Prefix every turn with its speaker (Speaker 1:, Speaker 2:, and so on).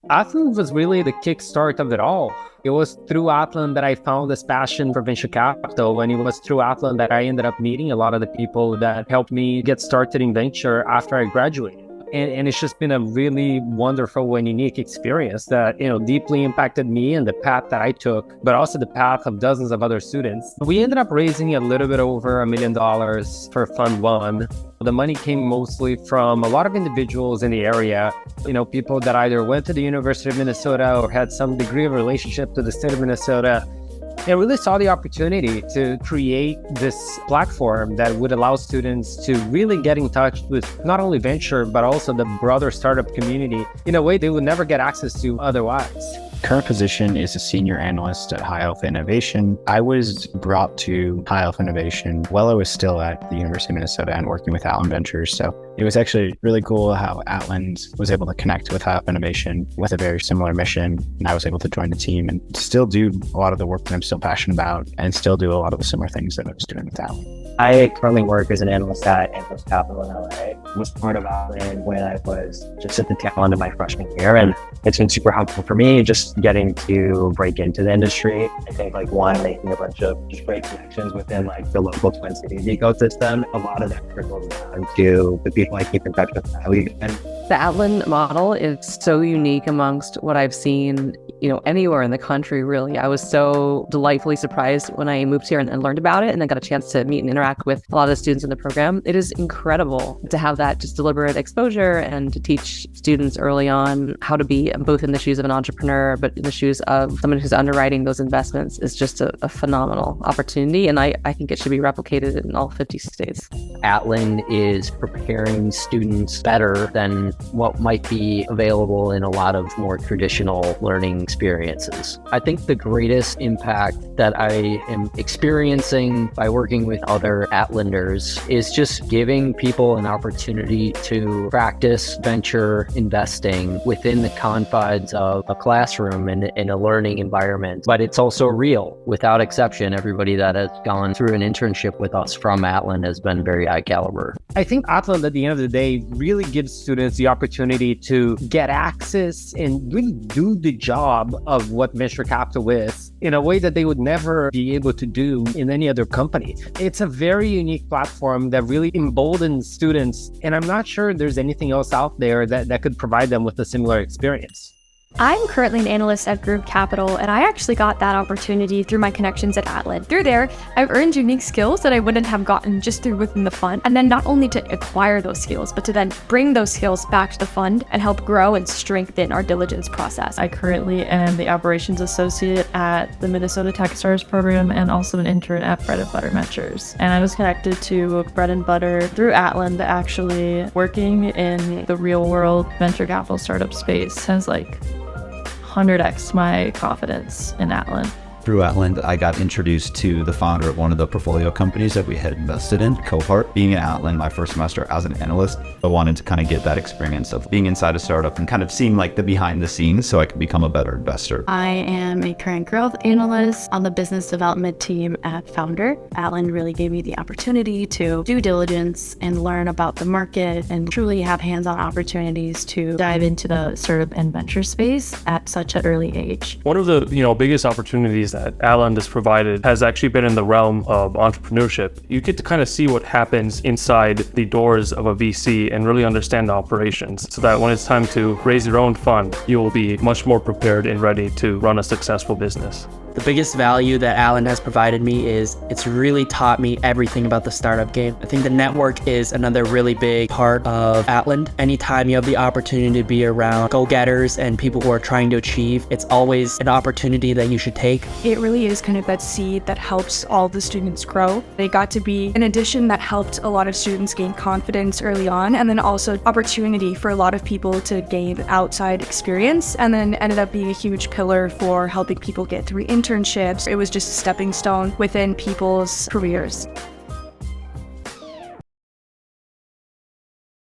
Speaker 1: Atland was really the kickstart of it all. It was through Atland that I found this passion for venture capital, and it was through Atland that I ended up meeting a lot of the people that helped me get started in venture after I graduated. And it's just been a really wonderful and unique experience that, deeply impacted me and the path that I took, but also the path of dozens of other students. We ended up raising a little bit over $1 million for Fund 1. The money came mostly from a lot of individuals in the area, people that either went to the University of Minnesota or had some degree of relationship to the state of Minnesota. I really saw the opportunity to create this platform that would allow students to really get in touch with not only venture, but also the broader startup community in a way they would never get access to otherwise.
Speaker 2: Current position is a senior analyst at High Alpha Innovation. I was brought to High Alpha Innovation while I was still at the University of Minnesota and working with Atland Ventures. So it was actually really cool how Atland was able to connect with High Alpha Innovation with a very similar mission. And I was able to join the team and still do a lot of the work that I'm still passionate about and still do a lot of the similar things that I was doing with Atland.
Speaker 3: I currently work as an analyst at Atland Capital in LA. I was part of Atland when I was just at the tail end of my freshman year, and it's been super helpful for me just getting to break into the industry. I think making a bunch of just great connections within the local Twin Cities ecosystem. A lot of that trickles down to the people I keep in touch with now.
Speaker 4: The Atland model is so unique amongst what I've seen, anywhere in the country, really. I was so delightfully surprised when I moved here and learned about it, and then got a chance to meet and interact with a lot of the students in the program. It is incredible to have that just deliberate exposure and to teach students early on how to be both in the shoes of an entrepreneur, but in the shoes of someone who's underwriting those investments is just a phenomenal opportunity. And I think it should be replicated in all 50 states.
Speaker 5: Atland is preparing students better than what might be available in a lot of more traditional learning experiences. I think the greatest impact that I am experiencing by working with other Atlanders is just giving people an opportunity to practice venture investing within the confines of a classroom and in a learning environment. But it's also real. Without exception, everybody that has gone through an internship with us from Atland has been very high caliber.
Speaker 1: I think Atland, at the end of the day, really gives students the opportunity to get access and really do the job of what venture capital is in a way that they would never be able to do in any other company. It's a very unique platform that really emboldens students, and I'm not sure there's anything else out there that could provide them with a similar experience.
Speaker 6: I'm currently an analyst at Group Capital, and I actually got that opportunity through my connections at Atland. Through there, I've earned unique skills that I wouldn't have gotten just through within the fund. And then not only to acquire those skills, but to then bring those skills back to the fund and help grow and strengthen our diligence process.
Speaker 7: I currently am the operations associate at the Minnesota Techstars program and also an intern at Bread and Butter Ventures. And I was connected to Bread and Butter through Atland. Actually working in the real world venture capital startup space has 100x my confidence in Atland.
Speaker 8: Through Atland, I got introduced to the founder of one of the portfolio companies that we had invested in, Cohort. Being at Atland my first semester as an analyst, I wanted to kind of get that experience of being inside a startup and kind of seeing the behind the scenes so I could become a better investor.
Speaker 9: I am a current growth analyst on the business development team at Founder. Atland really gave me the opportunity to due diligence and learn about the market and truly have hands-on opportunities to dive into the startup and venture space at such an early age.
Speaker 10: One of the biggest opportunities that Atland has provided has actually been in the realm of entrepreneurship. You get to kind of see what happens inside the doors of a VC and really understand the operations so that when it's time to raise your own fund, you will be much more prepared and ready to run a successful business.
Speaker 11: The biggest value that Atland has provided me is it's really taught me everything about the startup game. I think the network is another really big part of Atland. Anytime you have the opportunity to be around go-getters and people who are trying to achieve, it's always an opportunity that you should take.
Speaker 12: It really is kind of that seed that helps all the students grow. They got to be an addition that helped a lot of students gain confidence early on, and then also opportunity for a lot of people to gain outside experience, and then ended up being a huge pillar for helping people get through internships. It was just a stepping stone within people's careers.